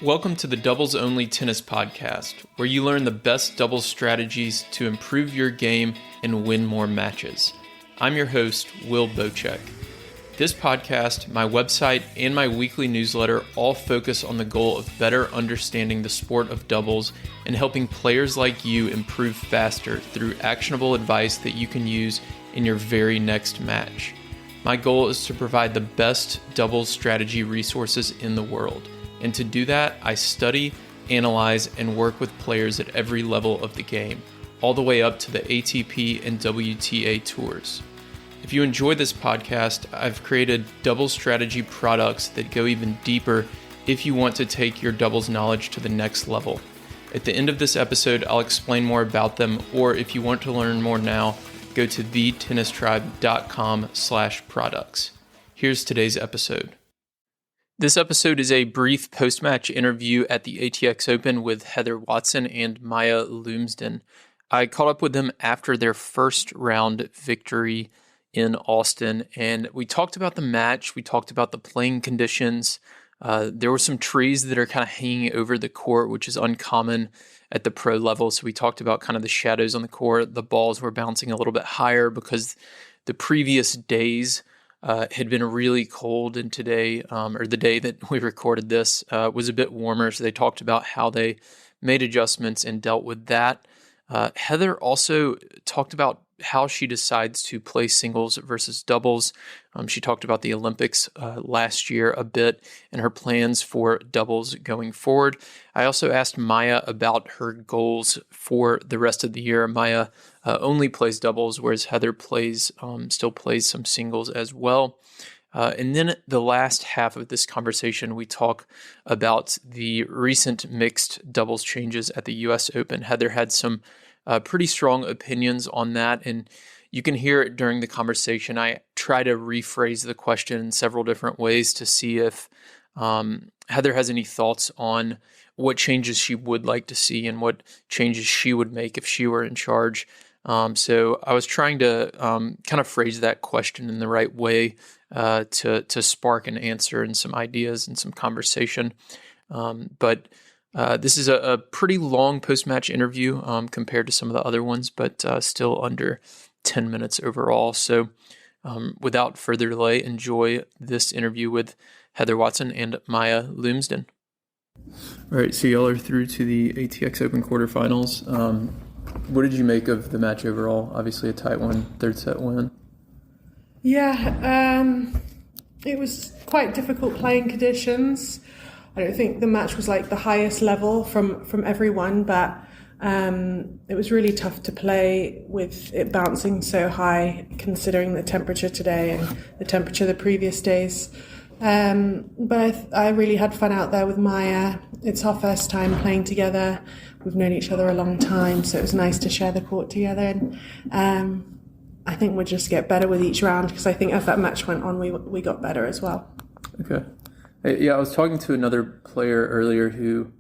Welcome to the Doubles Only Tennis Podcast, where you learn the best doubles strategies to improve your game and win more matches. I'm your host, Will Bocek. This podcast, my website, and my weekly newsletter all focus on the goal of better understanding the sport of doubles and helping players like you improve faster through actionable advice that you can use in your very next match. My goal is to provide the best doubles strategy resources in the world. And to do that, I study, analyze, and work with players at every level of the game, all the way up to the ATP and WTA Tours. If you enjoy this podcast, I've created doubles strategy products that go even deeper if you want to take your doubles knowledge to the next level. At the end of this episode, I'll explain more about them, or if you want to learn more now, go to thetennistribe.com/products. Here's today's episode. This episode is a brief post-match interview at the ATX Open with Heather Watson and Maia Lumsden. I caught up with them after their first round victory in Austin, and we talked about the match. We talked about the playing conditions. There were some trees that are kind of hanging over the court, which is uncommon at the pro level. So we talked about kind of the shadows on the court. The balls were bouncing a little bit higher because the previous days had been really cold, and today, or the day that we recorded this, was a bit warmer. So they talked about how they made adjustments and dealt with that. Heather also talked about how she decides to play singles versus doubles. She talked about the Olympics last year a bit and her plans for doubles going forward. I also asked Maia about her goals for the rest of the year. Maia only plays doubles, whereas Heather still plays some singles as well. And then the last half of this conversation, we talk about the recent mixed doubles changes at the US Open. Heather had some pretty strong opinions on that, and you can hear it during the conversation. I try to rephrase the question in several different ways to see if Heather has any thoughts on what changes she would like to see and what changes she would make if she were in charge. So I was trying to kind of phrase that question in the right way to spark an answer and some ideas and some conversation. But this is a pretty long post-match interview compared to some of the other ones, but still under 10 minutes overall. So without further delay, enjoy this interview with Heather Watson and Maia Lumsden. All right, so y'all are through to the ATX Open quarterfinals. What did you make of the match overall? Obviously a tight one, third set win. Yeah, it was quite difficult playing conditions. I don't think the match was like the highest level from everyone, but it was really tough to play with it bouncing so high, considering the temperature today and the temperature the previous days. But I really had fun out there with Maia. It's our first time playing together. We've known each other a long time, so it was nice to share the court together. And I think we'll just get better with each round, because I think as that match went on, we got better as well. Okay. Yeah, I was talking to another player earlier who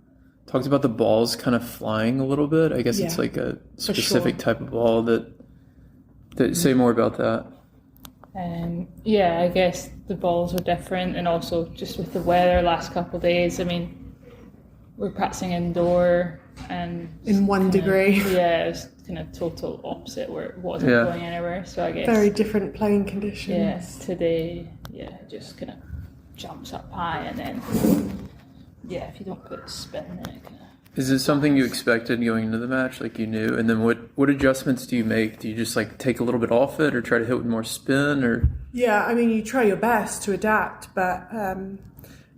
talked about the balls kind of flying a little bit. I guess it's like a specific type of ball that say more about that. I guess the balls were different, and also just with the weather last couple of days. I mean, we're practicing indoor and in 1 degree. Yeah, it was kind of total opposite where it wasn't going anywhere. So I guess very different playing conditions. Yes, today, it just kind of jumps up high, and then if you don't put spin, then it kind of. Is this something you expected going into the match, like you knew? And then what adjustments do you make? Do you just like take a little bit off it, or try to hit with more spin, or? Yeah, I mean, you try your best to adapt, but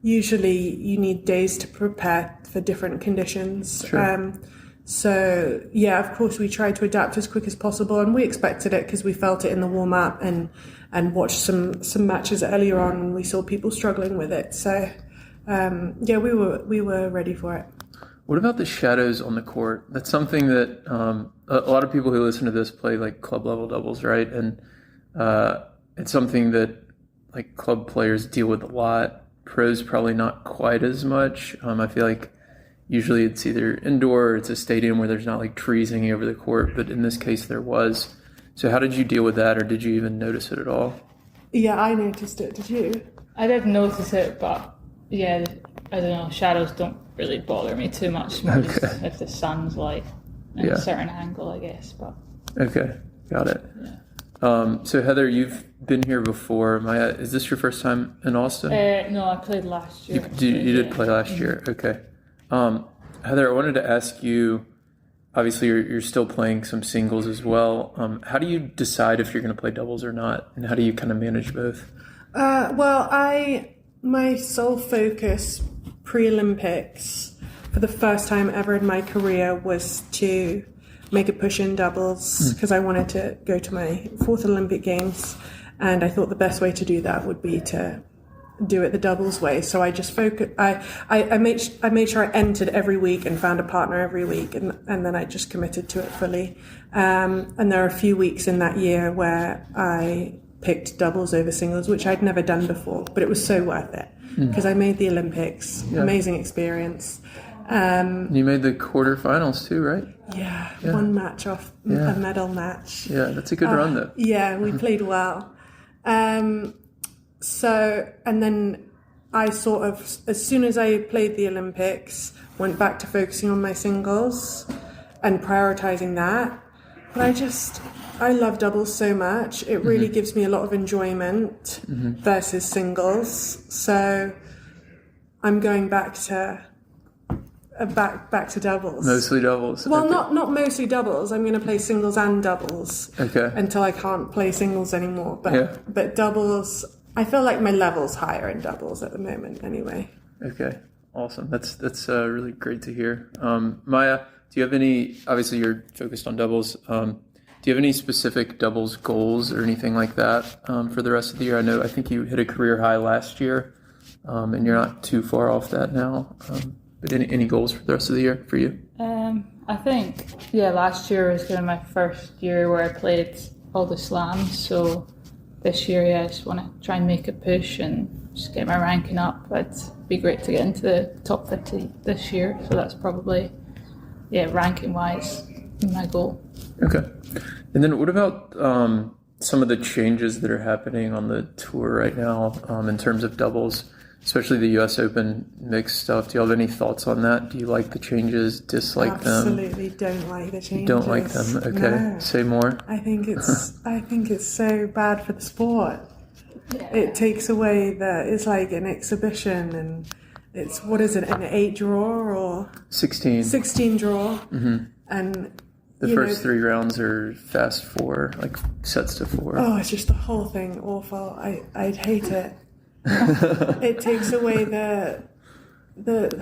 usually you need days to prepare for different conditions. Sure. So of course we tried to adapt as quick as possible, and we expected it because we felt it in the warm up and watched some matches earlier on, and we saw people struggling with it. So we were ready for it. What about the shadows on the court? That's something that a lot of people who listen to this play like club level doubles, right? And it's something that like club players deal with a lot. Pros probably not quite as much. I feel like usually it's either indoor or it's a stadium where there's not like trees hanging over the court, but in this case there was. So how did you deal with that, or did you even notice it at all? Yeah, I noticed it. Did you? I did notice it, but I don't know, shadows don't really bother me too much. More just if the sun's like at a certain angle, I guess. But okay, got it. Yeah. So Heather, you've been here before. Maia, is this your first time in Austin? No, I played last year. You did play last year. Okay. Heather, I wanted to ask you. Obviously, you're still playing some singles as well. How do you decide if you're going to play doubles or not, and how do you kind of manage both? Well, my sole focus pre-Olympics for the first time ever in my career was to make a push in doubles because I wanted to go to my 4th Olympic Games, and I thought the best way to do that would be to do it the doubles way. So I just focused. I made sure I entered every week and found a partner every week, and then I just committed to it fully. And there are a few weeks in that year where I picked doubles over singles, which I'd never done before, but it was so worth it because I made the Olympics. Amazing experience. You made the quarterfinals too, right? Yeah, one match off a medal match. Yeah, that's a good run though. Yeah, we played well. So, and then I sort of, as soon as I played the Olympics, went back to focusing on my singles and prioritizing that. But I love doubles so much. It really gives me a lot of enjoyment versus singles. So I'm going back to doubles. Mostly doubles. Well, not mostly doubles. I'm going to play singles and doubles. Okay. Until I can't play singles anymore. But doubles, I feel like my level's higher in doubles at the moment anyway. Okay. Awesome. That's really great to hear. Maia, do you have any, obviously you're focused on doubles, do you have any specific doubles goals or anything like that for the rest of the year? I think you hit a career high last year, and you're not too far off that now. But any goals for the rest of the year for you? I think, last year was kind of my first year where I played all the slams. So this year, I just want to try and make a push and just get my ranking up. It'd be great to get into the top 50 this year. So that's probably, ranking-wise, my goal. Okay. And then what about some of the changes that are happening on the tour right now in terms of doubles, especially the US Open mixed stuff? Do you have any thoughts on that? Do you like the changes, dislike them? Absolutely don't like the changes. You don't like them? Okay. No. Say more. I think it's so bad for the sport. Yeah. It takes away it's like an exhibition, and it's, what is it, an 8 draw or 16 draw. And the first 3 rounds are fast 4, like sets to 4. Oh, it's just the whole thing awful. I'd hate it. It takes away the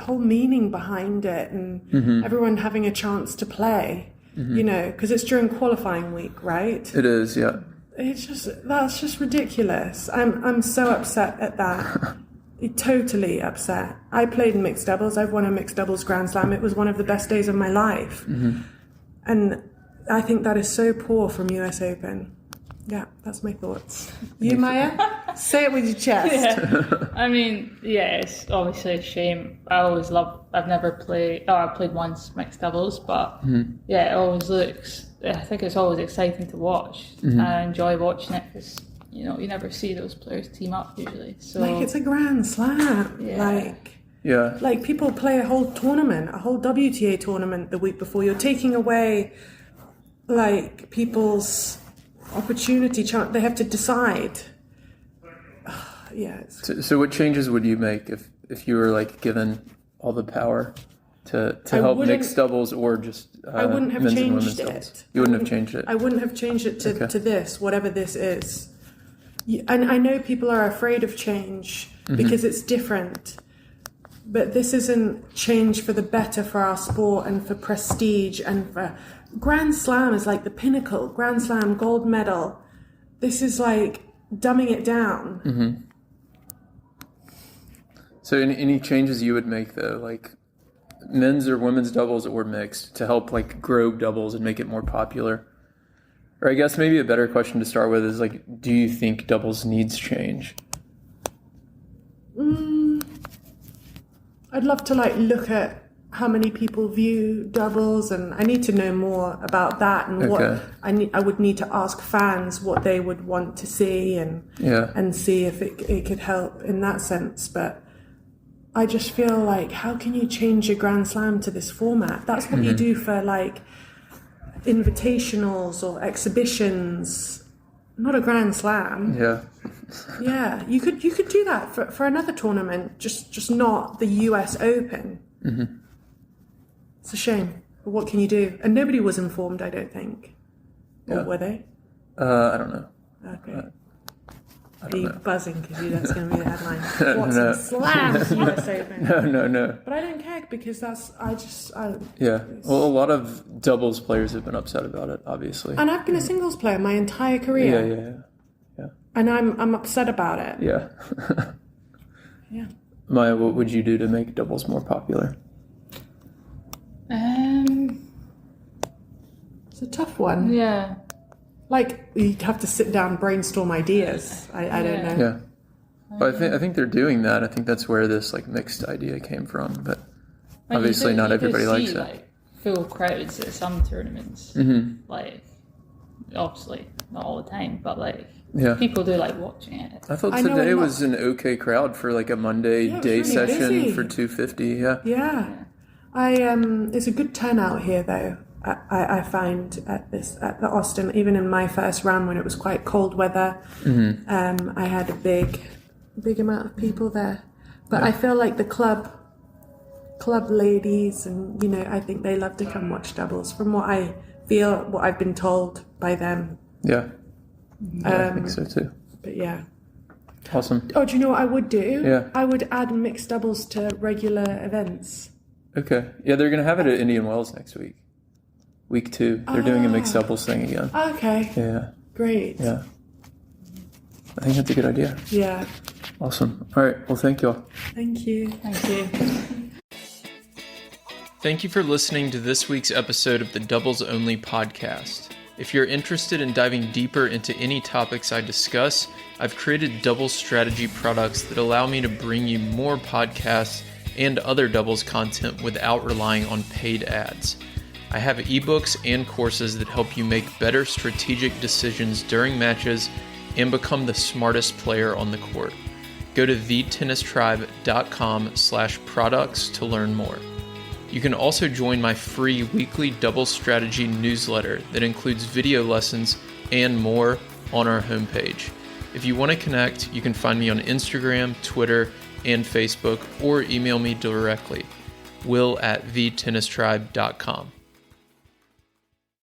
whole meaning behind it, and everyone having a chance to play. Because it's during qualifying week, right? It is, yeah. That's just ridiculous. I'm so upset at that. Totally upset. I played in mixed doubles. I've won a mixed doubles Grand Slam. It was one of the best days of my life. And I think that is so poor from US Open. Yeah, that's my thoughts. You, Maia? Say it with your chest. Yeah. I mean, it's obviously a shame. I've never played, I played once mixed doubles, but it always I think it's always exciting to watch. I enjoy watching it because, you never see those players team up usually. So it's a Grand Slam. Like people play a whole tournament, a whole WTA tournament the week before. You're taking away like people's opportunity chance. They have to decide. So what changes would you make if you were like given all the power to help mixed doubles or just I wouldn't have changed it. You wouldn't have changed it. I wouldn't have changed it to this, whatever this is. And I know people are afraid of change because it's different. But this isn't change for the better for our sport and for prestige and for Grand Slam is like the pinnacle. Grand Slam gold medal. This is like dumbing it down. So any changes you would make though, like men's or women's doubles or mixed, to help like grow doubles and make it more popular? Or I guess maybe a better question to start with is like, do you think doubles needs change? I'd love to like look at how many people view doubles, and I need to know more about that and what I would need to ask fans what they would want to see and see if it could help in that sense. But I just feel like, how can you change a Grand Slam to this format? That's what you do for like invitationals or exhibitions, not a Grand Slam. Yeah. Yeah, you could do that for another tournament, just not the US Open. Mm-hmm. It's a shame, but what can you do? And nobody was informed, I don't think. Or were they? I don't know. Okay. Are you buzzing because that's going to be the headline? Watson slams US Open. No. But I don't care because Yeah. Well, a lot of doubles players have been upset about it, obviously. And I've been a singles player my entire career. Yeah. And I'm upset about it. Yeah. Yeah. Maya, what would you do to make doubles more popular? It's a tough one. Yeah. Like, you'd have to sit down and brainstorm ideas. I don't know. Yeah. But I think they're doing that. I think that's where this like mixed idea came from. But obviously not everybody likes it. Like, full crowds at some tournaments. Mm-hmm. Like, obviously not all the time, but like people do like watching it. I thought today was an okay crowd for like a Monday day really session busy. for 250. Yeah. It's a good turnout here though. I find at the Austin, even in my first round when it was quite cold weather, I had a big amount of people there. But I feel like the club ladies, and I think they love to come watch doubles. From what I feel, what I've been told by them. Yeah, I think so too. But yeah. Awesome. Oh, do you know what I would do? Yeah. I would add mixed doubles to regular events. Okay. Yeah, they're gonna have it at Indian Wells next week. Week 2. They're doing a mixed doubles thing again. Okay. Yeah. Great. Yeah. I think that's a good idea. Yeah. Awesome. All right. Well, thank you all. Thank you. Thank you. Thank you for listening to this week's episode of the Doubles Only podcast. If you're interested in diving deeper into any topics I discuss, I've created doubles strategy products that allow me to bring you more podcasts and other doubles content without relying on paid ads. I have ebooks and courses that help you make better strategic decisions during matches and become the smartest player on the court. Go to thetennistribe.com/products to learn more. You can also join my free weekly doubles strategy newsletter that includes video lessons and more on our homepage. If you want to connect, you can find me on Instagram, Twitter, and Facebook, or email me directly, will@thetennistribe.com.